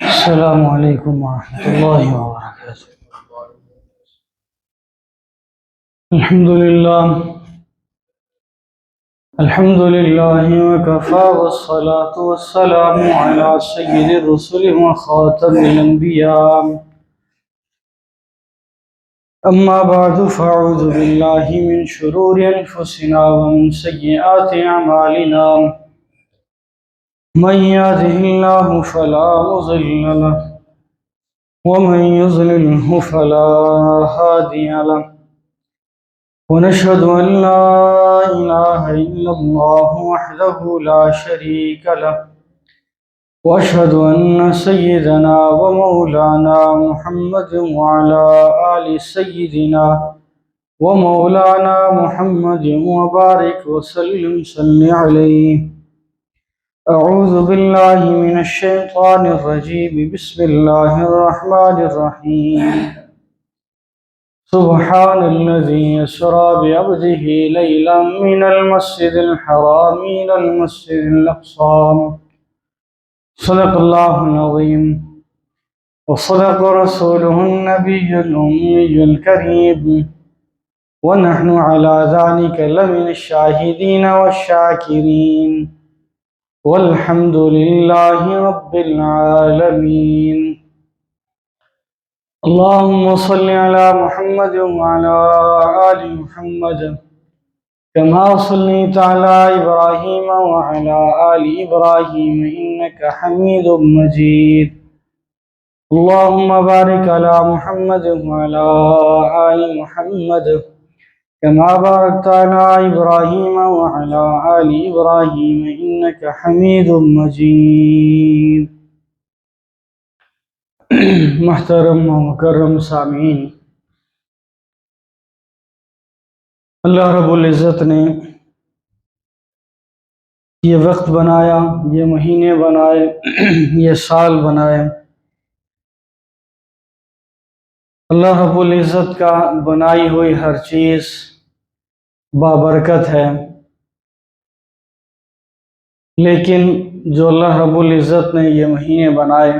السلام علیکم ورحمۃ اللہ وبرکاتہ۔ الحمد للہ وکفى والصلاة والسلام علی سید الرسل وخاتم الانبیاء، اما بعد فاعوذ باللہ من شرور انفسنا ومن سیئات اعمالنا، من يهده الله فلا مضل له ومن يضلله فلا هادي له، ونشهد أن لا إله إلا الله وحده لا شريك له، وأشهد أن سيدنا ومولانا محمد وعلى آل سيدنا ومولانا محمد وبارك وسلم صل عليه۔ اعوذ باللہ من الشیطان الرجیم، بسم اللہ الرحمن الرحیم۔ سبحان الذی اسریٰ بعبدہ لیلا من المسجد الحرام إلى المسجد الأقصى، صدق اللہ العظیم وصدق رسوله النبی الأمی الکریم، ونحن على ذلك لمن الشاہدین والشاکرین، والحمد للہ رب العالمین۔ اللہم صل علی محمد وعلی آل محمد کما صلیت علی ابراہیم وعلی آل ابراہیم انکا حمید مجید۔ اللہم بارک علی محمد وعلی آل محمد كما باركت على إبراهيم وعلى آل إبراهيم إنك حميد مجيد۔ محترم و مکرم سامعین، اللہ رب العزت نے یہ وقت بنایا، یہ مہینے بنائے، یہ سال بنائے۔ اللہ رب العزت کا بنائی ہوئی ہر چیز بابرکت ہے، لیکن جو اللہ رب العزت نے یہ مہینے بنائے،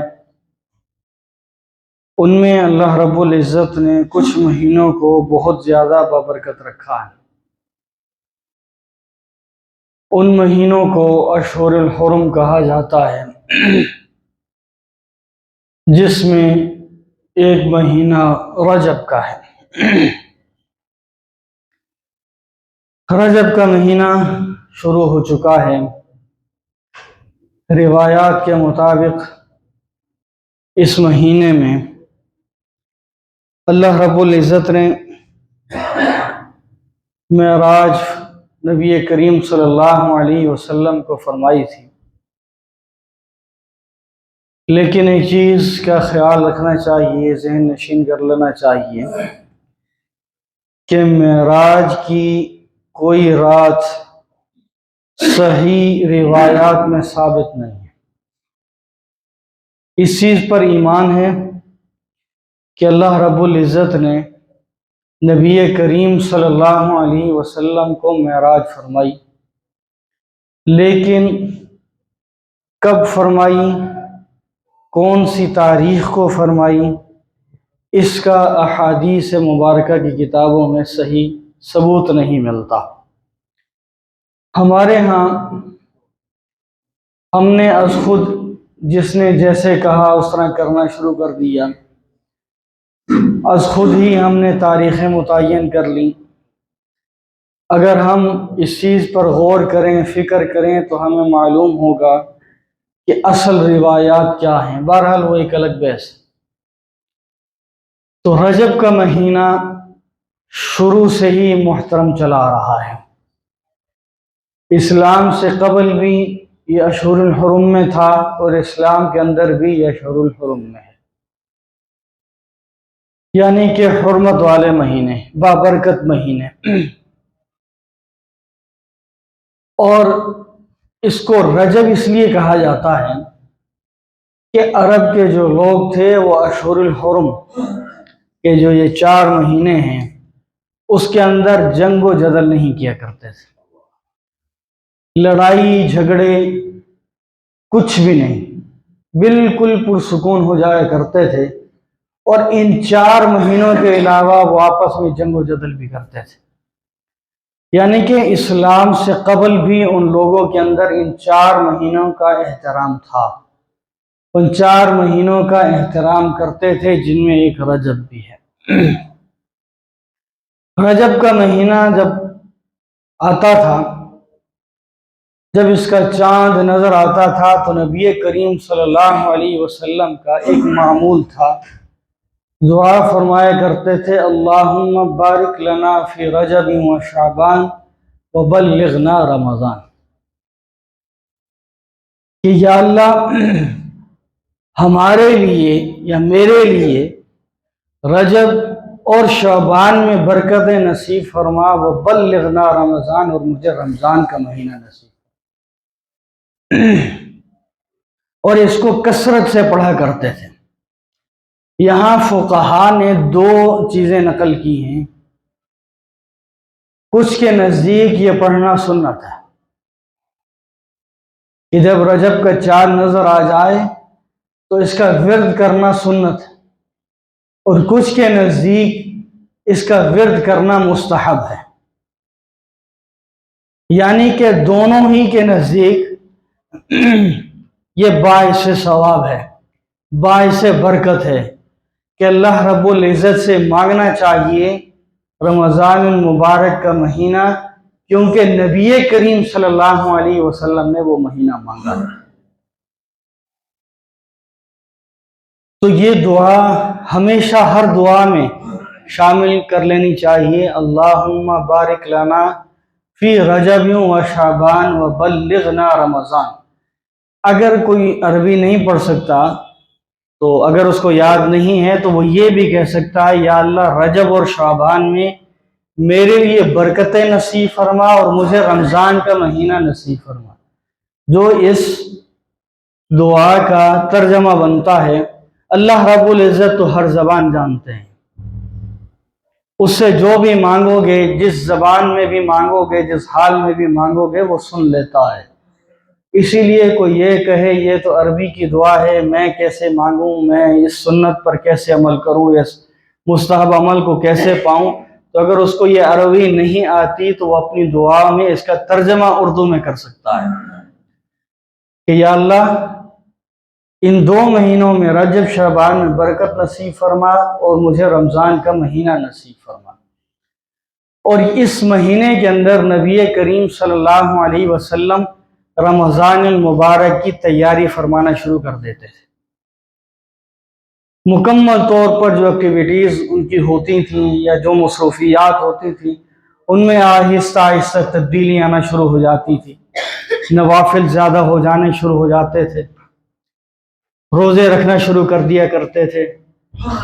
ان میں اللہ رب العزت نے کچھ مہینوں کو بہت زیادہ بابرکت رکھا ہے۔ ان مہینوں کو اشہر الحرم کہا جاتا ہے، جس میں ایک مہینہ رجب کا ہے۔ رجب کا مہینہ شروع ہو چکا ہے۔ روایات کے مطابق اس مہینے میں اللہ رب العزت نے معراج نبی کریم صلی اللہ علیہ وسلم کو فرمائی تھی، لیکن ایک چیز کا خیال رکھنا چاہیے، ذہن نشین کر لینا چاہیے کہ معراج کی کوئی رات صحیح روایات میں ثابت نہیں ہے۔ اس چیز پر ایمان ہے کہ اللہ رب العزت نے نبی کریم صلی اللہ علیہ وسلم کو معراج فرمائی، لیکن کب فرمائی، کون سی تاریخ کو فرمائی، اس کا احادیث مبارکہ کی کتابوں میں صحیح ثبوت نہیں ملتا۔ ہمارے ہاں ہم نے از خود جس نے جیسے کہا اس طرح کرنا شروع کر دیا، از خود ہی ہم نے تاریخیں متعین کر لیں۔ اگر ہم اس چیز پر غور کریں، فکر کریں، تو ہمیں معلوم ہوگا کہ اصل روایات کیا ہیں۔ بہرحال وہ ایک الگ بحث ہے۔ تو رجب کا مہینہ شروع سے ہی محترم چلا آ رہا ہے۔ اسلام سے قبل بھی یہ اشہر الحرم میں تھا، اور اسلام کے اندر بھی یہ اشہر الحرم میں ہے، یعنی کہ حرمت والے مہینے، بابرکت مہینے۔ اور اس کو رجب اس لیے کہا جاتا ہے کہ عرب کے جو لوگ تھے وہ اشہر الحرم کے جو یہ 4 مہینے ہیں، اس کے اندر جنگ و جدل نہیں کیا کرتے تھے، لڑائی جھگڑے کچھ بھی نہیں، بالکل پرسکون ہو جایا کرتے تھے، اور ان 4 مہینوں کے علاوہ وہ آپس میں جنگ و جدل بھی کرتے تھے۔ یعنی کہ اسلام سے قبل بھی ان لوگوں کے اندر ان 4 مہینوں کا احترام تھا، ان 4 مہینوں کا احترام کرتے تھے، جن میں ایک رجب بھی ہے۔ رجب کا مہینہ جب آتا تھا، جب اس کا چاند نظر آتا تھا، تو نبی کریم صلی اللہ علیہ وسلم کا ایک معمول تھا، دعا فرمایا کرتے تھے، اللہم بارک لنا فی رجب و شعبان وبلغنا رمضان، کہ یا اللہ ہمارے لیے یا میرے لیے رجب اور شعبان میں برکت نصیب فرما، وبلغنا رمضان، اور مجھے رمضان کا مہینہ نصیب، اور اس کو کثرت سے پڑھا کرتے تھے۔ یہاں فقہا نے 2 چیزیں نقل کی ہیں۔ کچھ کے نزدیک یہ پڑھنا سنت ہے کہ جب رجب کا چاند نظر آ جائے تو اس کا ورد کرنا سنت ہے، اور کچھ کے نزدیک اس کا ورد کرنا مستحب ہے، یعنی کہ دونوں ہی کے نزدیک یہ باعث ثواب ہے، باعث برکت ہے، کہ اللہ رب العزت سے مانگنا چاہیے رمضان المبارک کا مہینہ، کیونکہ نبی کریم صلی اللہ علیہ وسلم نے وہ مہینہ مانگا۔ تو یہ دعا ہمیشہ ہر دعا میں شامل کر لینی چاہیے، اللہم بارک لنا فی رجب و شعبان وبلغنا رمضان۔ اگر کوئی عربی نہیں پڑھ سکتا، تو اگر اس کو یاد نہیں ہے، تو وہ یہ بھی کہہ سکتا ہے، یا اللہ رجب اور شعبان میں میرے لیے برکتیں نصیب فرما، اور مجھے رمضان کا مہینہ نصیب فرما۔ جو اس دعا کا ترجمہ بنتا ہے، اللہ رب العزت تو ہر زبان جانتے ہیں، اس سے جو بھی مانگو گے، جس زبان میں بھی مانگو گے، جس حال میں بھی مانگو گے، وہ سن لیتا ہے۔ اسی لیے کوئی یہ کہے یہ تو عربی کی دعا ہے، میں کیسے مانگوں، میں اس سنت پر کیسے عمل کروں، اس مستحب عمل کو کیسے پاؤں، تو اگر اس کو یہ عربی نہیں آتی تو وہ اپنی دعا میں اس کا ترجمہ اردو میں کر سکتا ہے کہ یا اللہ ان 2 مہینوں میں رجب شعبان میں برکت نصیب فرما، اور مجھے رمضان کا مہینہ نصیب فرما۔ اور اس مہینے کے اندر نبی کریم صلی اللہ علیہ وسلم رمضان المبارک کی تیاری فرمانا شروع کر دیتے تھے۔ مکمل طور پر جو ایکٹیویٹیز ان کی ہوتی تھیں یا جو مصروفیات ہوتی تھیں، ان میں آہستہ آہستہ تبدیلی آنا شروع ہو جاتی تھی، نوافل زیادہ ہو جانے شروع ہو جاتے تھے، روزے رکھنا شروع کر دیا کرتے تھے،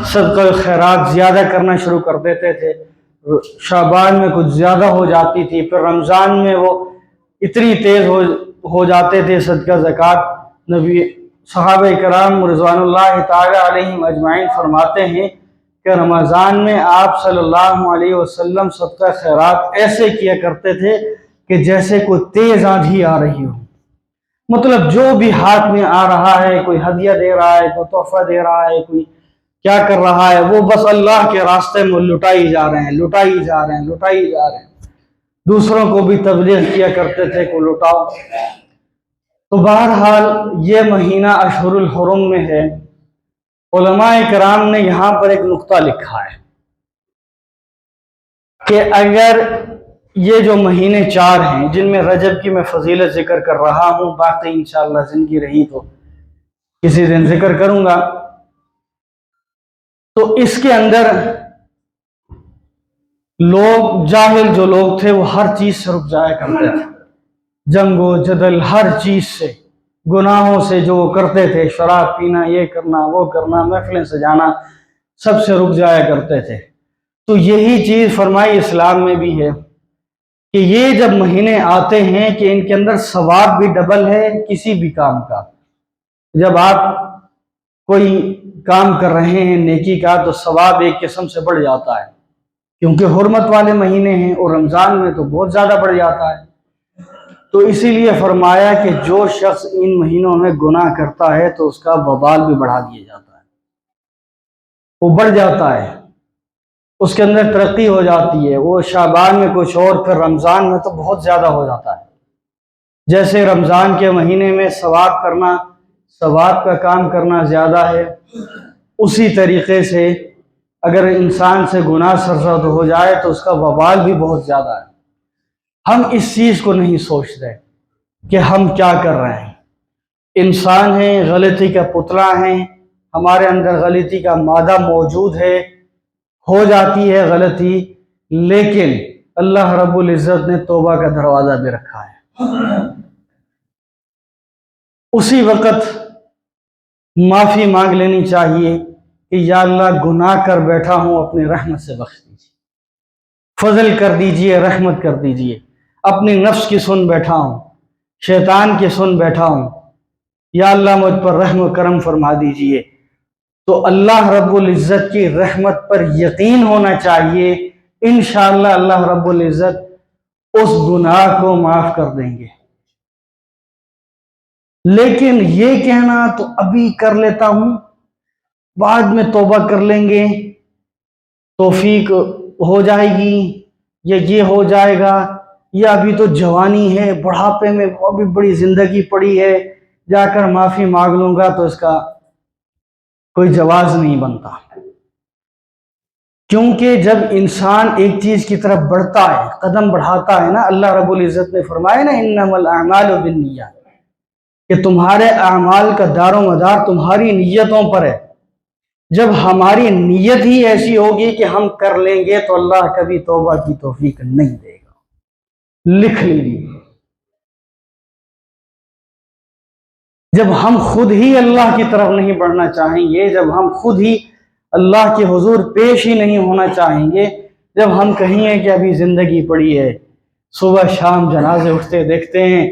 صدقہ خیرات زیادہ کرنا شروع کر دیتے تھے، شعبان میں کچھ زیادہ ہو جاتی تھی، پھر رمضان میں وہ اتنی تیز ہو جاتے تھے صدقہ زکوٰۃ۔ نبی صحابہ کرام رضوان اللہ تعالی علیہم اجمعین فرماتے ہیں کہ رمضان میں آپ صلی اللہ علیہ وسلم صدقہ خیرات ایسے کیا کرتے تھے کہ جیسے کوئی تیز آندھی آ رہی ہو، مطلب جو بھی ہاتھ میں آ رہا ہے، کوئی ہدیہ دے رہا ہے، کوئی تحفہ دے رہا ہے، کوئی کیا کر رہا ہے، وہ بس اللہ کے راستے میں لٹائی جا رہے ہیں، لٹائی جا رہے ہیں، لٹائی جا رہے ہیں۔ دوسروں کو بھی تبلیغ کیا کرتے تھے کہ لٹاؤ۔ تو بہرحال یہ مہینہ اشہر الحرم میں ہے۔ علماء کرام نے یہاں پر ایک نقطہ لکھا ہے کہ اگر یہ جو مہینے 4 ہیں، جن میں رجب کی میں فضیلت ذکر کر رہا ہوں، باقی انشاءاللہ زندگی رہی تو کسی دن ذکر کروں گا، تو اس کے اندر لوگ جاہل جو لوگ تھے وہ ہر چیز سے رک جایا کرتے تھے، جنگ و جدل ہر چیز سے، گناہوں سے جو وہ کرتے تھے، شراب پینا، یہ کرنا، وہ کرنا، محفلیں سجانا، سب سے رک جایا کرتے تھے۔ تو یہی چیز فرمائی اسلام میں بھی ہے کہ یہ جب مہینے آتے ہیں کہ ان کے اندر ثواب بھی ڈبل ہے کسی بھی کام کا۔ جب آپ کوئی کام کر رہے ہیں نیکی کا تو ثواب ایک قسم سے بڑھ جاتا ہے، کیونکہ حرمت والے مہینے ہیں، اور رمضان میں تو بہت زیادہ بڑھ جاتا ہے۔ تو اسی لیے فرمایا کہ جو شخص ان مہینوں میں گناہ کرتا ہے تو اس کا وبال بھی بڑھا دیا جاتا ہے، وہ بڑھ جاتا ہے، اس کے اندر ترقی ہو جاتی ہے۔ وہ شعبان میں کچھ اور، پھر رمضان میں تو بہت زیادہ ہو جاتا ہے۔ جیسے رمضان کے مہینے میں ثواب کا کام کرنا زیادہ ہے، اسی طریقے سے اگر انسان سے گناہ سرزد ہو جائے تو اس کا وبال بھی بہت زیادہ ہے۔ ہم اس چیز کو نہیں سوچتے کہ ہم کیا کر رہے ہیں۔ انسان ہیں، غلطی کا پتلا ہیں، ہمارے اندر غلطی کا مادہ موجود ہے، ہو جاتی ہے غلطی، لیکن اللہ رب العزت نے توبہ کا دروازہ بھی رکھا ہے۔ اسی وقت معافی مانگ لینی چاہیے کہ یا اللہ گناہ کر بیٹھا ہوں، اپنی رحمت سے بخش دیجیے، فضل کر دیجیے، رحمت کر دیجیے۔ اپنی نفس کی سن بیٹھا ہوں، شیطان کی سن بیٹھا ہوں، یا اللہ مجھ پر رحم و کرم فرما دیجیے۔ تو اللہ رب العزت کی رحمت پر یقین ہونا چاہیے، انشاءاللہ اللہ رب العزت اس گناہ کو معاف کر دیں گے۔ لیکن یہ کہنا تو ابھی کر لیتا ہوں، بعد میں توبہ کر لیں گے، توفیق ہو جائے گی، یا یہ ہو جائے گا، یا ابھی تو جوانی ہے، بڑھاپے میں ابھی بڑی زندگی پڑی ہے، جا کر معافی مانگ لوں گا، تو اس کا کوئی جواز نہیں بنتا۔ کیونکہ جب انسان ایک چیز کی طرف بڑھتا ہے، قدم بڑھاتا ہے نا، اللہ رب العزت نے فرمایا نا انما الاعمال بالنیات، کہ تمہارے اعمال کا دار و مدار تمہاری نیتوں پر ہے۔ جب ہماری نیت ہی ایسی ہوگی کہ ہم کر لیں گے تو اللہ کبھی توبہ کی توفیق نہیں دے گا، لکھ لیجیے۔ جب ہم خود ہی اللہ کی طرف نہیں بڑھنا چاہیں گے، جب ہم خود ہی اللہ کے حضور پیش ہی نہیں ہونا چاہیں گے، جب ہم کہیں کہ ابھی زندگی پڑی ہے، صبح شام جنازے اٹھتے دیکھتے ہیں،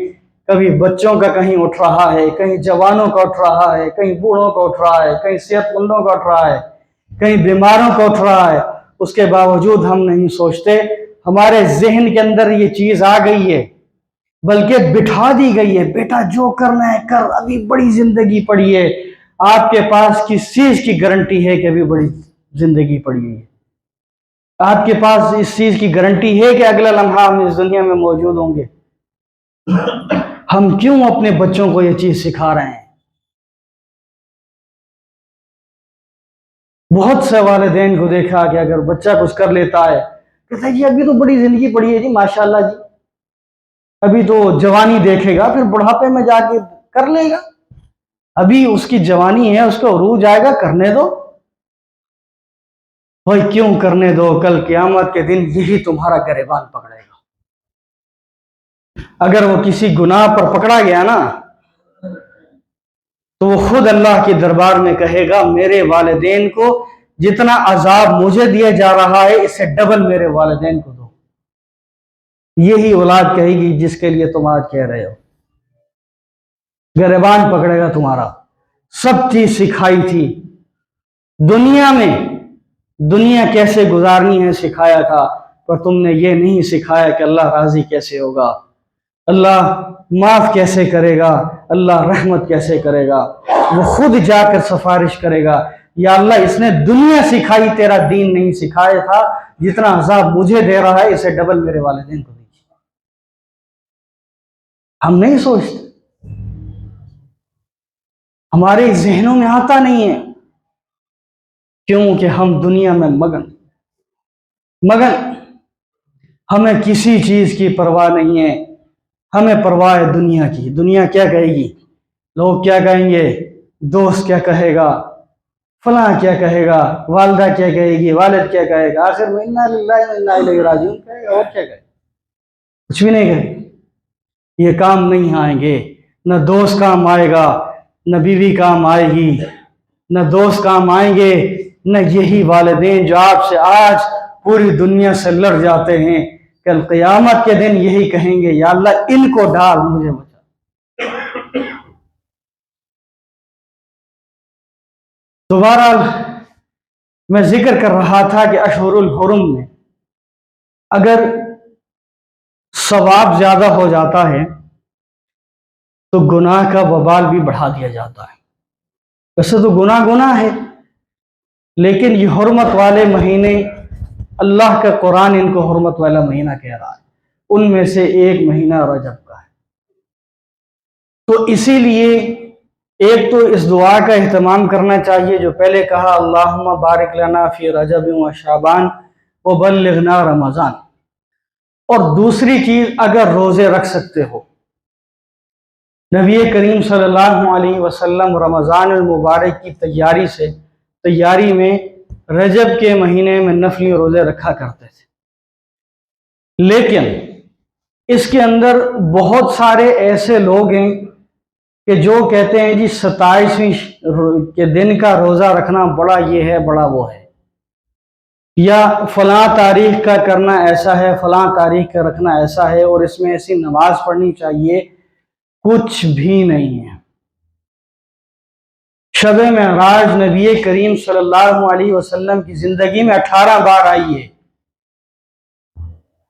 کبھی بچوں کا کہیں اٹھ رہا ہے، کہیں جوانوں کا اٹھ رہا ہے، کہیں بوڑھوں کا اٹھ رہا ہے، کہیں صحت مندوں کا اٹھ رہا ہے، کہیں بیماروں کا اٹھ رہا ہے، اس کے باوجود ہم نہیں سوچتے۔ ہمارے ذہن کے اندر یہ چیز آ گئی ہے، بلکہ بٹھا دی گئی ہے، بیٹا جو کرنا ہے کر، ابھی بڑی زندگی پڑی ہے۔ آپ کے پاس کس چیز کی گارنٹی ہے کہ ابھی بڑی زندگی پڑی ہے؟ آپ کے پاس اس چیز کی گارنٹی ہے کہ اگلا لمحہ ہم اس دنیا میں موجود ہوں گے؟ ہم کیوں اپنے بچوں کو یہ چیز سکھا رہے ہیں؟ بہت سے والدین کو دیکھا کہ اگر بچہ کچھ کر لیتا ہے، کہتا ہے جی ابھی تو بڑی زندگی پڑی ہے جی، ماشاءاللہ جی، ابھی تو جوانی دیکھے گا، پھر بڑھاپے میں جا کے کر لے گا، ابھی اس کی جوانی ہے، اس کا عروج آئے گا، کرنے دو۔ بھائی کیوں کرنے دو؟ کل قیامت کے دن یہی تمہارا گریبان پکڑے گا۔ اگر وہ کسی گناہ پر پکڑا گیا نا، تو وہ خود اللہ کے دربار میں کہے گا میرے والدین کو جتنا عذاب مجھے دیا جا رہا ہے، اس سے ڈبل میرے والدین کو دو۔ یہی اولاد کہے گی جس کے لیے تم آج کہہ رہے ہو۔ گریبان پکڑے گا تمہارا، سب چیز سکھائی تھی دنیا میں، دنیا کیسے گزارنی ہے سکھایا تھا، پر تم نے یہ نہیں سکھایا کہ اللہ راضی کیسے ہوگا، اللہ معاف کیسے کرے گا، اللہ رحمت کیسے کرے گا۔ وہ خود جا کر سفارش کرے گا، یا اللہ اس نے دنیا سکھائی، تیرا دین نہیں سکھایا تھا، جتنا عذاب مجھے دے رہا ہے اسے ڈبل میرے والدین کو دیجیے۔ ہم نہیں سوچتے، ہمارے ذہنوں میں آتا نہیں ہے، کیونکہ ہم دنیا میں مگن، ہمیں کسی چیز کی پرواہ نہیں ہے، ہمیں پرواہ ہے دنیا کی۔ دنیا کیا کہے گی، لوگ کیا کہیں گے، دوست کیا کہے گا، فلاں کیا کہے گا، والدہ کیا کہے گی، والد کیا کہے گا، آخر میں انا للہ و انا الیہ راجعون کہے گا، اور کیا کہے گا؟ کچھ بھی نہیں کہے گا۔ یہ کام نہیں آئیں گے، نہ دوست کام آئے گا، نہ بیوی کام آئے گی، نہ دوست کام آئیں گے، نہ یہی والدین جو آپ سے آج پوری دنیا سے لڑ جاتے ہیں، کل قیامت کے دن یہی کہیں گے یا اللہ ان کو ڈال، مجھے بچا۔ دوبارہ میں ذکر کر رہا تھا کہ اشہر الحرم میں اگر ثواب زیادہ ہو جاتا ہے تو گناہ کا وبال بھی بڑھا دیا جاتا ہے۔ ویسے تو گناہ ہے، لیکن یہ حرمت والے مہینے، اللہ کا قرآن ان کو حرمت والا مہینہ کہہ رہا ہے، ان میں سے ایک مہینہ رجب کا ہے۔ تو اسی لیے ایک تو اس دعا کا اہتمام کرنا چاہیے جو پہلے کہا، اللہم بارک لنا فی رجب و شعبان وبلغنا رمضان۔ اور دوسری چیز، اگر روزے رکھ سکتے ہو، نبی کریم صلی اللہ علیہ وسلم رمضان المبارک کی تیاری میں رجب کے مہینے میں نفلی روزے رکھا کرتے تھے۔ لیکن اس کے اندر بہت سارے ایسے لوگ ہیں کہ جو کہتے ہیں جی 27ویں کے دن کا روزہ رکھنا بڑا یہ ہے، بڑا وہ ہے، یا فلاں تاریخ کا کرنا ایسا ہے، فلاں تاریخ کا رکھنا ایسا ہے، اور اس میں ایسی نماز پڑھنی چاہیے۔ کچھ بھی نہیں ہے۔ شب معراج نبی کریم صلی اللہ علیہ وسلم کی زندگی میں 18 بار آئی ہے۔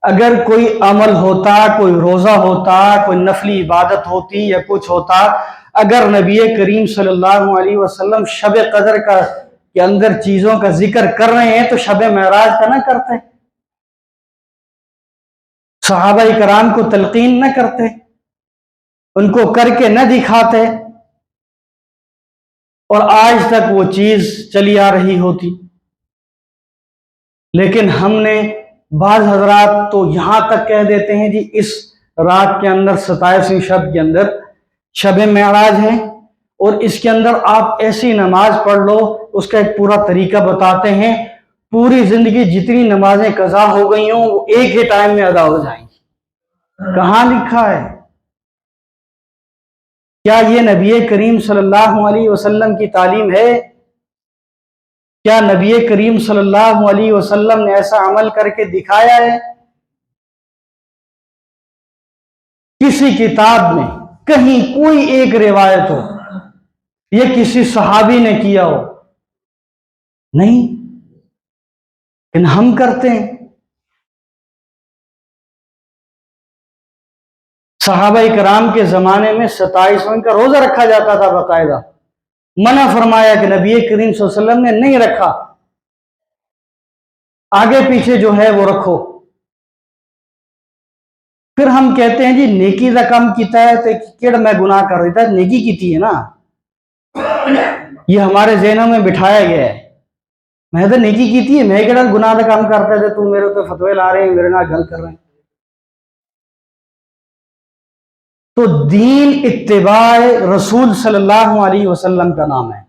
اگر کوئی عمل ہوتا، کوئی روزہ ہوتا، کوئی نفلی عبادت ہوتی یا کچھ ہوتا، اگر نبی کریم صلی اللہ علیہ وسلم شب قدر کے اندر چیزوں کا ذکر کر رہے ہیں تو شب معراج کا نہ کرتے، صحابہ کرام کو تلقین نہ کرتے، ان کو کر کے نہ دکھاتے، اور آج تک وہ چیز چلی آ رہی ہوتی۔ لیکن ہم نے بعض حضرات تو یہاں تک کہہ دیتے ہیں جی اس رات کے اندر 27ویں شب کے اندر شب معراج ہے، اور اس کے اندر آپ ایسی نماز پڑھ لو، اس کا ایک پورا طریقہ بتاتے ہیں، پوری زندگی جتنی نمازیں قضا ہو گئی ہوں وہ ایک ہی ٹائم میں ادا ہو جائیں گی۔ کہاں لکھا ہے؟ کیا یہ نبی کریم صلی اللہ علیہ وسلم کی تعلیم ہے؟ کیا نبی کریم صلی اللہ علیہ وسلم نے ایسا عمل کر کے دکھایا ہے؟ کسی کتاب میں کہیں کوئی ایک روایت ہو، یہ کسی صحابی نے کیا ہو؟ نہیں، لیکن ہم کرتے ہیں۔ صحابہ کرام کے زمانے میں 27ویں کا روزہ رکھا جاتا تھا باقاعدہ، منع فرمایا کہ نبی کریم صلی اللہ علیہ وسلم نے نہیں رکھا، آگے پیچھے جو ہے وہ رکھو۔ پھر ہم کہتے ہیں جی نیکی دا کام کیتا ہے تو کیڑ میں گناہ کر رہی تھا، نیکی کیتی ہے نا، یہ ہمارے ذہنوں میں بٹھایا گیا ہے، میں تو نیکی کیتی ہے، میں کیڑا گناہ دا کام کرتا ہے، تو میرے تو فتوے لا رہے ہیں، میرے نال گل کر رہے ہیں۔ تو دین اتباع رسول صلی اللہ علیہ وسلم کا نام ہے،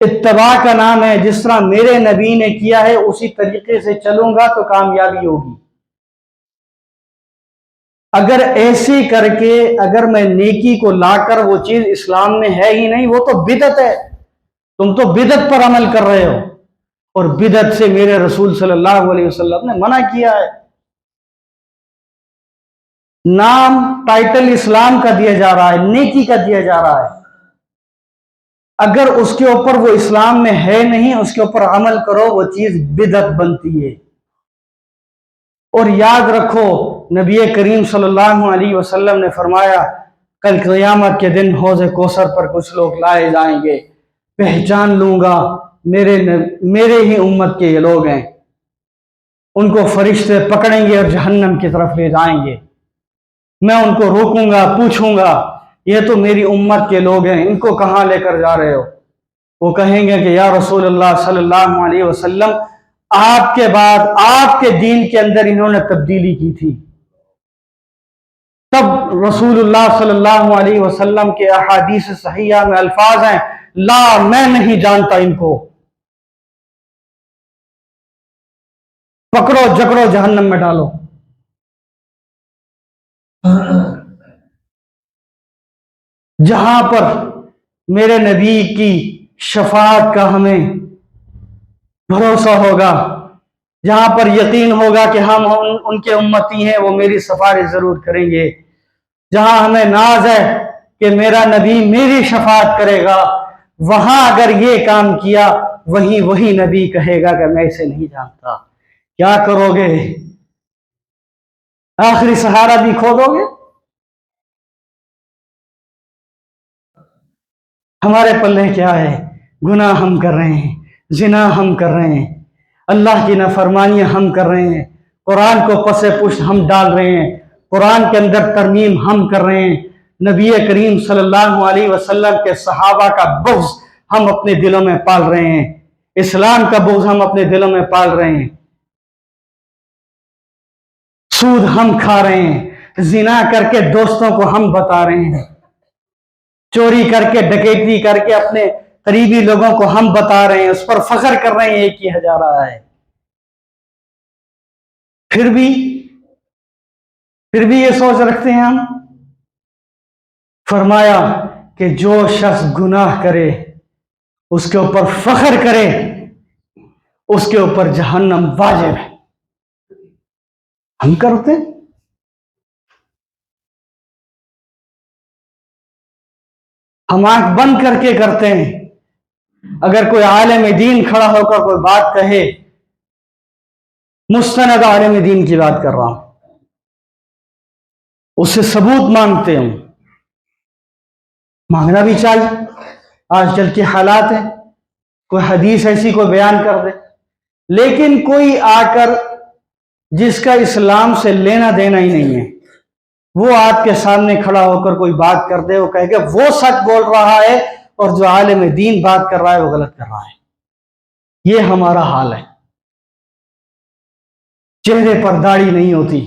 اتباع کا نام ہے۔ جس طرح میرے نبی نے کیا ہے اسی طریقے سے چلوں گا تو کامیابی ہوگی۔ اگر ایسی کر کے اگر میں نیکی کو لا کر وہ چیز اسلام میں ہے ہی نہیں، وہ تو بدعت ہے، تم تو بدعت پر عمل کر رہے ہو، اور بدعت سے میرے رسول صلی اللہ علیہ وسلم نے منع کیا ہے۔ نام ٹائٹل اسلام کا دیا جا رہا ہے، نیکی کا دیا جا رہا ہے، اگر اس کے اوپر وہ اسلام میں ہے نہیں، اس کے اوپر عمل کرو، وہ چیز بدعت بنتی ہے۔ اور یاد رکھو نبی کریم صلی اللہ علیہ وسلم نے فرمایا کل قیامت کے دن حوض کوثر پر کچھ لوگ لائے جائیں گے، پہچان لوں گا میرے ہی امت کے یہ لوگ ہیں، ان کو فرشتے پکڑیں گے اور جہنم کی طرف لے جائیں گے، میں ان کو روکوں گا، پوچھوں گا یہ تو میری امت کے لوگ ہیں، ان کو کہاں لے کر جا رہے ہو؟ وہ کہیں گے کہ یا رسول اللہ صلی اللہ علیہ وسلم، آپ کے بعد آپ کے دین کے اندر انہوں نے تبدیلی کی تھی۔ تب رسول اللہ صلی اللہ علیہ وسلم کے احادیث صحیحہ میں الفاظ ہیں، لا میں نہیں جانتا ان کو، پکڑو جکڑو جہنم میں ڈالو۔ جہاں پر میرے نبی کی شفاعت کا ہمیں بھروسہ ہوگا، جہاں پر یقین ہوگا کہ ہم ان کے امتی ہیں، وہ میری سفارش ضرور کریں گے، جہاں ہمیں ناز ہے کہ میرا نبی میری شفاعت کرے گا، وہاں اگر یہ کام کیا وہی نبی کہے گا کہ میں اسے نہیں جانتا۔ کیا کرو گے؟ آخری سہارا بھی کھو دو گے؟ ہمارے پلے کیا ہے؟ گناہ ہم کر رہے ہیں، زنا ہم کر رہے ہیں، اللہ کی نافرمانیاں ہم کر رہے ہیں، قرآن کو پس پشت ہم ڈال رہے ہیں، قرآن کے اندر ترمیم ہم کر رہے ہیں، نبی کریم صلی اللہ علیہ وسلم کے صحابہ کا بغض ہم اپنے دلوں میں پال رہے ہیں، اسلام کا بغض ہم اپنے دلوں میں پال رہے ہیں، سود ہم کھا رہے ہیں، زنا کر کے دوستوں کو ہم بتا رہے ہیں، چوری کر کے ڈکیتی کر کے اپنے قریبی لوگوں کو ہم بتا رہے ہیں، اس پر فخر کر رہے ہیں، یہ کیا جا رہا ہے۔ پھر بھی یہ سوچ رکھتے ہیں ہم۔ فرمایا کہ جو شخص گناہ کرے اس کے اوپر فخر کرے اس کے اوپر جہنم واجب ہے۔ ہم کرتے ہیں؟ ہم آنکھ بند کر کے کرتے ہیں۔ اگر کوئی عالم دین کھڑا ہو کر کوئی بات کہے، مستند عالم دین کی بات کر رہا ہوں، اس سے ثبوت مانگتے ہوں، مانگنا بھی چاہیے، آج کل کے حالات ہیں، کوئی حدیث ایسی کوئی بیان کر دے، لیکن کوئی آ کر جس کا اسلام سے لینا دینا ہی نہیں ہے، وہ آپ کے سامنے کھڑا ہو کر کوئی بات کر دے، وہ کہے کہ وہ سچ بول رہا ہے اور جو عالم دین بات کر رہا ہے وہ غلط کر رہا ہے۔ یہ ہمارا حال ہے۔ چہرے پر داڑھی نہیں ہوتی،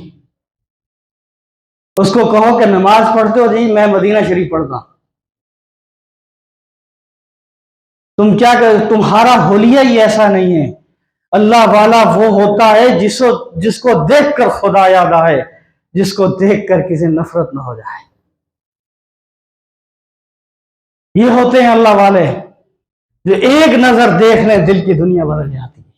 اس کو کہو کہ نماز پڑھتے ہو؟ جی میں مدینہ شریف پڑھتا ہوں۔ تم کیا کہ تمہارا حلیہ ہی ایسا نہیں ہے۔ اللہ والا وہ ہوتا ہے جس کو دیکھ کر خدا یاد آئے، جس کو دیکھ کر کسی نفرت نہ ہو جائے۔ یہ ہوتے ہیں اللہ والے جو ایک نظر دیکھ لیں دل کی دنیا بدل جاتی ہے۔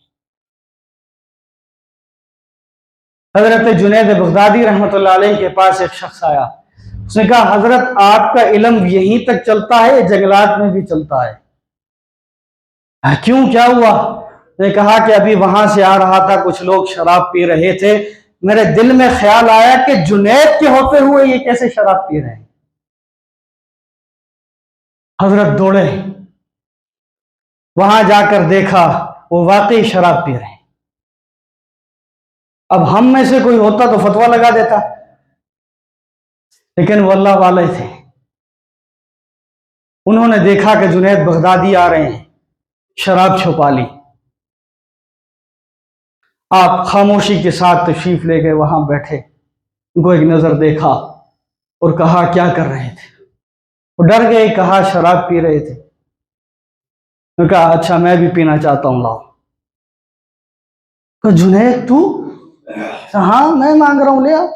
حضرت جنید بغدادی رحمۃ اللہ علیہ کے پاس ایک شخص آیا، اس نے کہا حضرت آپ کا علم یہیں تک چلتا ہے، جنگلات میں بھی چلتا ہے؟ کیوں، کیا ہوا؟ نے کہا کہ ابھی وہاں سے آ رہا تھا، کچھ لوگ شراب پی رہے تھے، میرے دل میں خیال آیا کہ جنید کے ہوتے ہوئے یہ کیسے شراب پی رہے ہیں؟ حضرت دوڑے، وہاں جا کر دیکھا وہ واقعی شراب پی رہے ہیں۔ اب ہم میں سے کوئی ہوتا تو فتویٰ لگا دیتا، لیکن وہ اللہ والے تھے، انہوں نے دیکھا کہ جنید بغدادی آ رہے ہیں، شراب چھپا لی، آپ خاموشی کے ساتھ تشریف لے گئے، وہاں بیٹھے، ان کو ایک نظر دیکھا اور کہا کیا کر رہے تھے؟ وہ ڈر گئے، کہا شراب پی رہے تھے۔ نے کہا اچھا میں بھی پینا چاہتا ہوں، لاؤ۔ کہ جنید تو؟ ہاں میں مانگ رہا ہوں، لے آؤ۔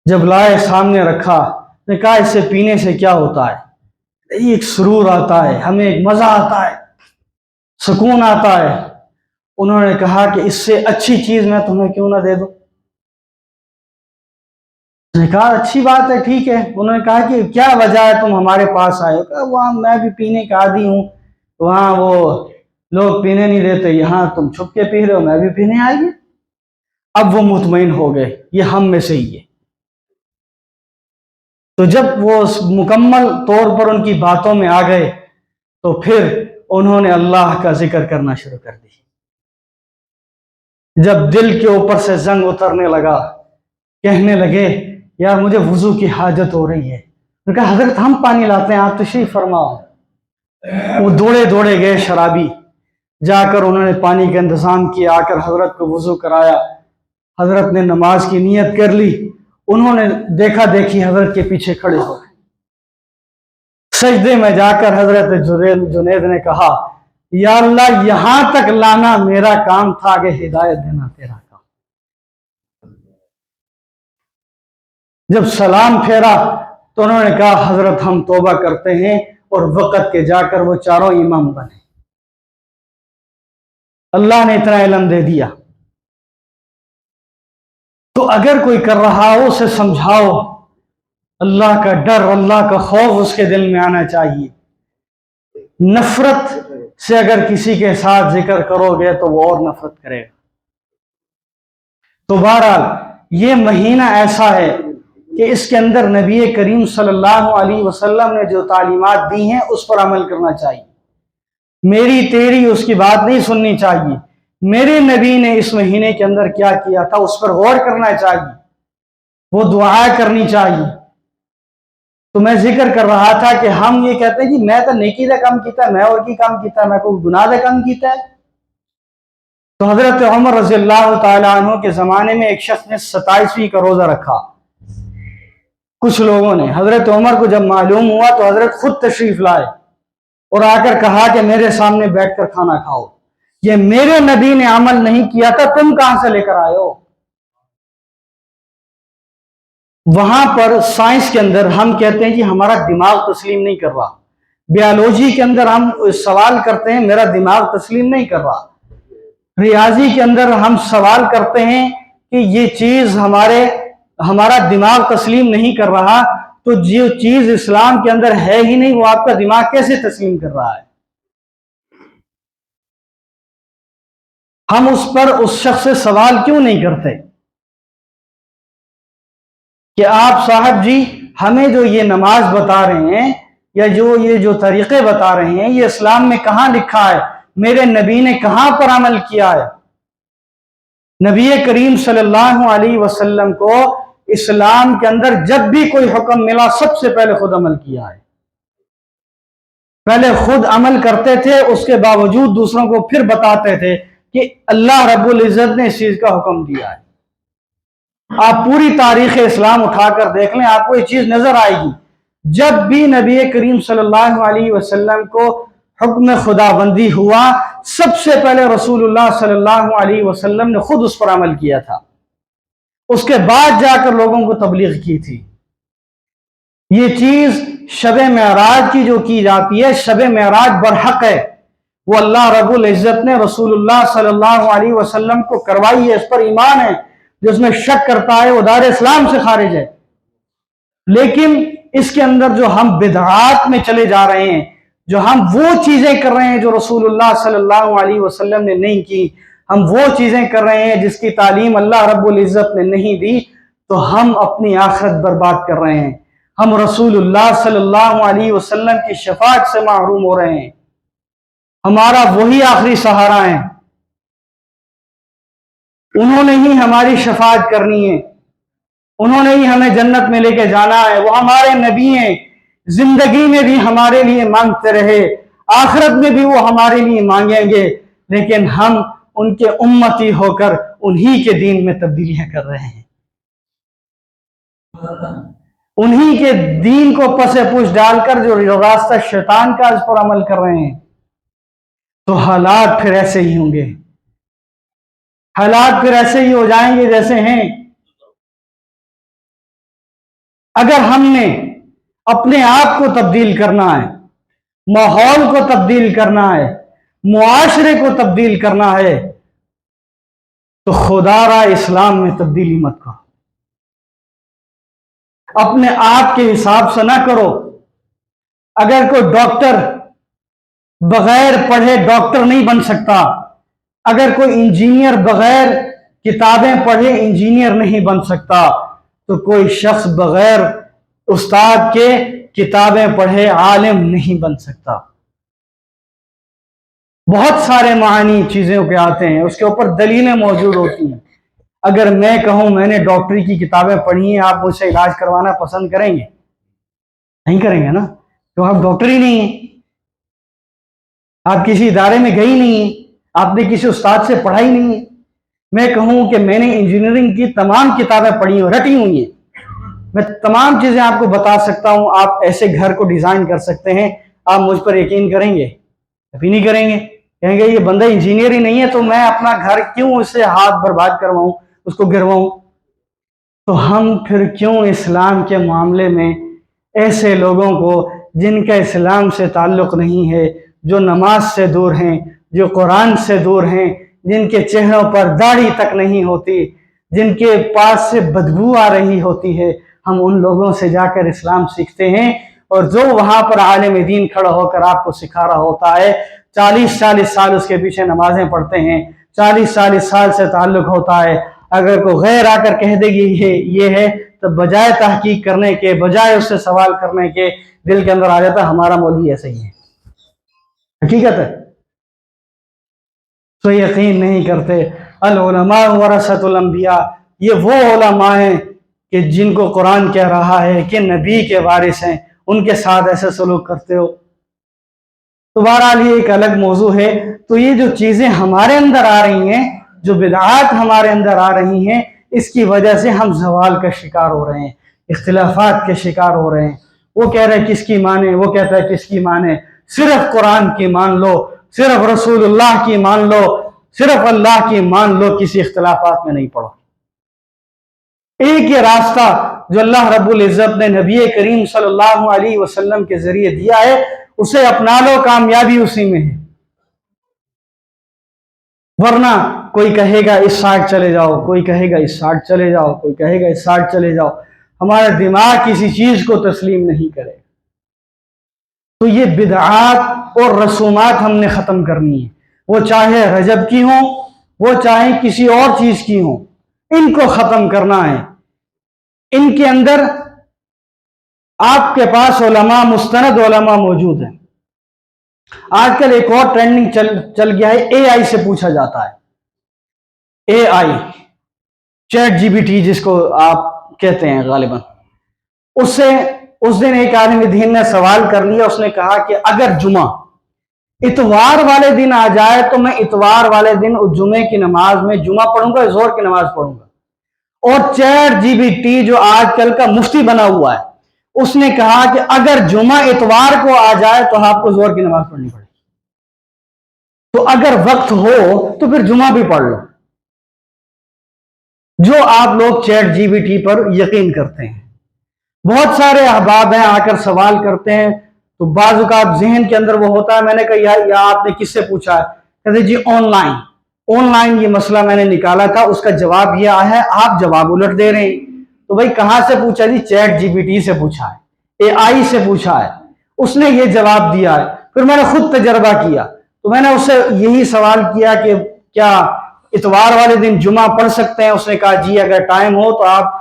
جب لائے سامنے رکھا، نے کہا اس سے پینے سے کیا ہوتا ہے؟ ایک سرور آتا ہے، ہمیں ایک مزہ آتا ہے، سکون آتا ہے۔ انہوں نے کہا کہ اس سے اچھی چیز میں تمہیں کیوں نہ دے دوں؟ نے کہا اچھی بات ہے، ٹھیک ہے۔ انہوں نے کہا کہ کیا وجہ ہے تم ہمارے پاس آئے ہو؟ کہا وہاں میں بھی پینے کا عادی ہوں، وہاں وہ لوگ پینے نہیں دیتے، یہاں تم چھپ کے پی رہے ہو، میں بھی پینے آئیے۔ اب وہ مطمئن ہو گئے، یہ ہم میں سے ہی ہے۔ تو جب وہ مکمل طور پر ان کی باتوں میں آ گئے تو پھر انہوں نے اللہ کا ذکر کرنا شروع کر دی۔ جب دل کے اوپر سے زنگ اترنے لگا، کہنے لگے یار مجھے وضو کی حاجت ہو رہی ہے۔ انہوں نے کہا حضرت ہم پانی لاتے ہیں، آپ تشریف فرماؤ۔ وہ دوڑے گئے شرابی، جا کر انہوں نے پانی کا انتظام کیا، آ کر حضرت کو وضو کرایا، حضرت نے نماز کی نیت کر لی، انہوں نے دیکھا دیکھی حضرت کے پیچھے کھڑے ہو گئے۔ سجدے میں جا کر حضرت جنید نے کہا یا اللہ یہاں تک لانا میرا کام تھا کہ ہدایت دینا تیرا کام۔ جب سلام پھیرا تو انہوں نے کہا حضرت ہم توبہ کرتے ہیں، اور وقت کے جا کر وہ چاروں امام بنے۔ اللہ نے اتنا علم دے دیا، تو اگر کوئی کر رہا ہو اسے سمجھاؤ، اللہ کا ڈر، اللہ کا خوف اس کے دل میں آنا چاہیے۔ نفرت سے اگر کسی کے ساتھ ذکر کرو گے تو وہ اور نفرت کرے گا۔ تو بہرحال یہ مہینہ ایسا ہے کہ اس کے اندر نبی کریم صلی اللہ علیہ وسلم نے جو تعلیمات دی ہیں اس پر عمل کرنا چاہیے، میری تیری اس کی بات نہیں سننی چاہیے، میرے نبی نے اس مہینے کے اندر کیا کیا تھا اس پر غور کرنا چاہیے، وہ دعا کرنی چاہیے۔ تو میں ذکر کر رہا تھا کہ ہم یہ کہتے ہیں کہ میں تو نیکی دا کام کیتا ہے، میں اور کی کام کیتا ہے، میں کوئی گناہ دا کام کیتا ہے۔ تو حضرت عمر رضی اللہ تعالیٰ عنہ کے زمانے میں ایک شخص نے 27ویں کا روزہ رکھا، کچھ لوگوں نے۔ حضرت عمر کو جب معلوم ہوا تو حضرت خود تشریف لائے اور آ کر کہا کہ میرے سامنے بیٹھ کر کھانا کھاؤ، یہ میرے نبی نے عمل نہیں کیا تھا، تم کہاں سے لے کر آئے ہو؟ وہاں پر سائنس کے اندر ہم کہتے ہیں کہ ہمارا دماغ تسلیم نہیں کر رہا، بیالوجی کے اندر ہم سوال کرتے ہیں میرا دماغ تسلیم نہیں کر رہا، ریاضی کے اندر ہم سوال کرتے ہیں کہ یہ چیز ہمارا دماغ تسلیم نہیں کر رہا، تو جو چیز اسلام کے اندر ہے ہی نہیں وہ آپ کا دماغ کیسے تسلیم کر رہا ہے؟ ہم اس شخص سے سوال کیوں نہیں کرتے کہ آپ صاحب جی ہمیں جو یہ نماز بتا رہے ہیں یا یہ جو طریقے بتا رہے ہیں یہ اسلام میں کہاں لکھا ہے؟ میرے نبی نے کہاں پر عمل کیا ہے؟ نبی کریم صلی اللہ علیہ وسلم کو اسلام کے اندر جب بھی کوئی حکم ملا سب سے پہلے خود عمل کیا ہے، پہلے خود عمل کرتے تھے، اس کے باوجود دوسروں کو پھر بتاتے تھے کہ اللہ رب العزت نے اس چیز کا حکم دیا ہے۔ آپ پوری تاریخ اسلام اٹھا کر دیکھ لیں، آپ کو یہ چیز نظر آئے گی، جب بھی نبی کریم صلی اللہ علیہ وسلم کو حکم خدا بندی ہوا سب سے پہلے رسول اللہ صلی اللہ علیہ وسلم نے خود اس پر عمل کیا تھا، اس کے بعد جا کر لوگوں کو تبلیغ کی تھی۔ یہ چیز شب معراج کی جو کی جاتی ہے، شب معراج برحق ہے، وہ اللہ رب العزت نے رسول اللہ صلی اللہ علیہ وسلم کو کروائی ہے، اس پر ایمان ہے، جو اس میں شک کرتا ہے وہ دار اسلام سے خارج ہے۔ لیکن اس کے اندر جو ہم بدعات میں چلے جا رہے ہیں، جو ہم وہ چیزیں کر رہے ہیں جو رسول اللہ صلی اللہ علیہ وسلم نے نہیں کی، ہم وہ چیزیں کر رہے ہیں جس کی تعلیم اللہ رب العزت نے نہیں دی، تو ہم اپنی آخرت برباد کر رہے ہیں، ہم رسول اللہ صلی اللہ علیہ وسلم کی شفاعت سے محروم ہو رہے ہیں، ہمارا وہی آخری سہارا ہے، انہوں نے ہی ہماری شفاعت کرنی ہے، انہوں نے ہی ہمیں جنت میں لے کے جانا ہے، وہ ہمارے نبی ہیں، زندگی میں بھی ہمارے لیے مانگتے رہے، آخرت میں بھی وہ ہمارے لیے مانگیں گے، لیکن ہم ان کے امتی ہو کر انہی کے دین میں تبدیلیاں کر رہے ہیں، انہی کے دین کو پس پوچھ ڈال کر جو راستہ شیطان کا اس پر عمل کر رہے ہیں۔ تو حالات پھر ایسے ہی ہوں گے، حالات پھر ایسے ہی ہو جائیں گے جیسے ہیں۔ اگر ہم نے اپنے آپ کو تبدیل کرنا ہے، ماحول کو تبدیل کرنا ہے، معاشرے کو تبدیل کرنا ہے، تو خدا را اسلام میں تبدیلی مت کرو، اپنے آپ کے حساب سے نہ کرو۔ اگر کوئی ڈاکٹر بغیر پڑھے ڈاکٹر نہیں بن سکتا، اگر کوئی انجینئر بغیر کتابیں پڑھے انجینئر نہیں بن سکتا، تو کوئی شخص بغیر استاد کے کتابیں پڑھے عالم نہیں بن سکتا۔ بہت سارے معنی چیزوں کے آتے ہیں، اس کے اوپر دلیلیں موجود ہوتی ہیں۔ اگر میں کہوں میں نے ڈاکٹری کی کتابیں پڑھی ہیں، آپ مجھ سے علاج کروانا پسند کریں گے؟ نہیں کریں گے نا، تو آپ ڈاکٹر ہی نہیں ہیں، آپ کسی ادارے میں گئی نہیں ہیں، آپ نے کسی استاد سے پڑھائی نہیں ہے۔ میں کہوں کہ میں نے انجینئرنگ کی تمام کتابیں پڑھی ہیں، رٹی ہوئی ہیں، میں تمام چیزیں آپ کو بتا سکتا ہوں، آپ ایسے گھر کو ڈیزائن کر سکتے ہیں، آپ مجھ پر یقین کریں گے؟ ابھی نہیں کریں گے، کہیں گے یہ بندہ انجینئر ہی نہیں ہے، تو میں اپنا گھر کیوں اس سے ہاتھ برباد کرواؤں، اس کو گرواؤں؟ تو ہم پھر کیوں اسلام کے معاملے میں ایسے لوگوں کو جن کا اسلام سے تعلق نہیں ہے، جو نماز سے دور ہیں، جو قرآن سے دور ہیں، جن کے چہروں پر داڑھی تک نہیں ہوتی، جن کے پاس سے بدبو آ رہی ہوتی ہے، ہم ان لوگوں سے جا کر اسلام سیکھتے ہیں، اور جو وہاں پر عالم دین کھڑا ہو کر آپ کو سکھا رہا ہوتا ہے، 40 سال اس کے پیچھے نمازیں پڑھتے ہیں، 40 سال سے تعلق ہوتا ہے، اگر کوئی غیر آ کر کہہ دے گی یہ ہے تو بجائے تحقیق کرنے کے، بجائے اس سے سوال کرنے کے، دل کے اندر آ جاتا ہے ہمارا مولوی ایسا ہی ہے. حقیقت ہے تو یقین نہیں کرتے. العلماء ورثۃ الانبیاء، یہ وہ علماء ہیں کہ جن کو قرآن کہہ رہا ہے کہ نبی کے وارث ہیں، ان کے ساتھ ایسے سلوک کرتے ہو. تو بہرحال یہ ایک الگ موضوع ہے. تو یہ جو چیزیں ہمارے اندر آ رہی ہیں، جو بدعات ہمارے اندر آ رہی ہیں، اس کی وجہ سے ہم زوال کا شکار ہو رہے ہیں، اختلافات کے شکار ہو رہے ہیں. وہ کہہ رہے کس کی مانے، وہ کہتا ہے کس کی مانے. صرف قرآن کی مان لو، صرف رسول اللہ کی مان لو، صرف اللہ کی مان لو، کسی اختلافات میں نہیں پڑو. ایک یہ راستہ جو اللہ رب العزت نے نبی کریم صلی اللہ علیہ وسلم کے ذریعے دیا ہے، اسے اپنا لو، کامیابی اسی میں ہے. ورنہ کوئی کہے گا اس سائڈ چلے جاؤ، کوئی کہے گا اس سائڈ چلے جاؤ، کوئی کہے گا اس سائڈ چلے جاؤ. ہمارا دماغ کسی چیز کو تسلیم نہیں کرے. تو یہ بدعات اور رسومات ہم نے ختم کرنی ہے، وہ چاہے رجب کی ہوں، وہ چاہے کسی اور چیز کی ہوں، ان کو ختم کرنا ہے. ان کے اندر آپ کے پاس علماء، مستند علماء موجود ہیں. آج کل ایک اور ٹرینڈنگ چل گیا ہے، اے آئی سے پوچھا جاتا ہے. اے آئی، چیٹ جی پی ٹی جس کو آپ کہتے ہیں غالباً. اس دن ایک عالم دین نے سوال کر لیا. اس نے کہا کہ اگر جمعہ اتوار والے دن آ جائے تو میں اتوار والے دن اس جمعے کی نماز میں جمعہ پڑھوں گا، زہر کی نماز پڑھوں گا. اور چیٹ جی پی ٹی جو آج کل کا مفتی بنا ہوا ہے، اس نے کہا کہ اگر جمعہ اتوار کو آ جائے تو آپ کو زہر کی نماز پڑھنی پڑے. تو اگر وقت ہو تو پھر جمعہ بھی پڑھ لو. جو آپ لوگ چیٹ جی پی ٹی پر یقین کرتے ہیں، بہت سارے احباب ہیں آ کر سوال کرتے ہیں، تو بعض اوقات ذہن کے اندر وہ ہوتا ہے. میں نے کہا یا آپ نے کس سے پوچھا ہے؟ کہتے جی آن لائن یہ مسئلہ میں نے نکالا تھا، اس کا جواب یہ آیا ہے، آپ جواب الٹ دے رہے ہیں. تو بھائی کہاں سے پوچھا؟ جی چیٹ جی پی ٹی سے پوچھا ہے، اے آئی سے پوچھا ہے، اس نے یہ جواب دیا ہے. پھر میں نے خود تجربہ کیا، تو میں نے اس سے یہی سوال کیا کہ کیا اتوار والے دن جمعہ پڑھ سکتے ہیں؟ اس نے کہا جی اگر ٹائم ہو تو آپ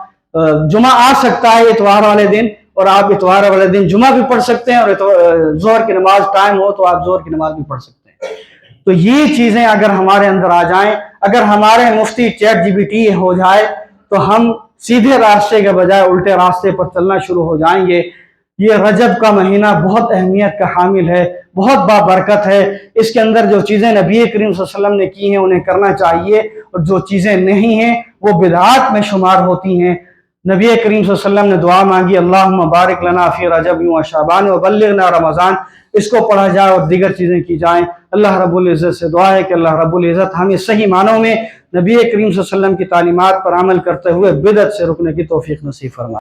جمعہ آ سکتا ہے اتوار والے دن، اور آپ اتوار والے دن جمعہ بھی پڑھ سکتے ہیں، اور ظہر کی نماز ٹائم ہو تو آپ ظہر کی نماز بھی پڑھ سکتے ہیں. تو یہ چیزیں اگر ہمارے اندر آ جائیں، اگر ہمارے مفتی چیٹ جی پی ٹی ہو جائے، تو ہم سیدھے راستے کے بجائے الٹے راستے پر چلنا شروع ہو جائیں گے. یہ رجب کا مہینہ بہت اہمیت کا حامل ہے، بہت بابرکت ہے. اس کے اندر جو چیزیں نبی کریم صلی اللہ علیہ وسلم نے کی ہیں انہیں کرنا چاہیے، اور جو چیزیں نہیں ہیں وہ بدعات میں شمار ہوتی ہیں. نبی کریم صلی اللہ علیہ وسلم نے دعا مانگی، اللہم بارک لنا فی رجب و شعبان وبلغنا رمضان. اس کو پڑھا جائے اور دیگر چیزیں کی جائیں. اللہ رب العزت سے دعا ہے کہ اللہ رب العزت ہمیں صحیح معنوں میں نبی کریم صلی اللہ علیہ وسلم کی تعلیمات پر عمل کرتے ہوئے بدعت سے رکنے کی توفیق نصیب فرمائے.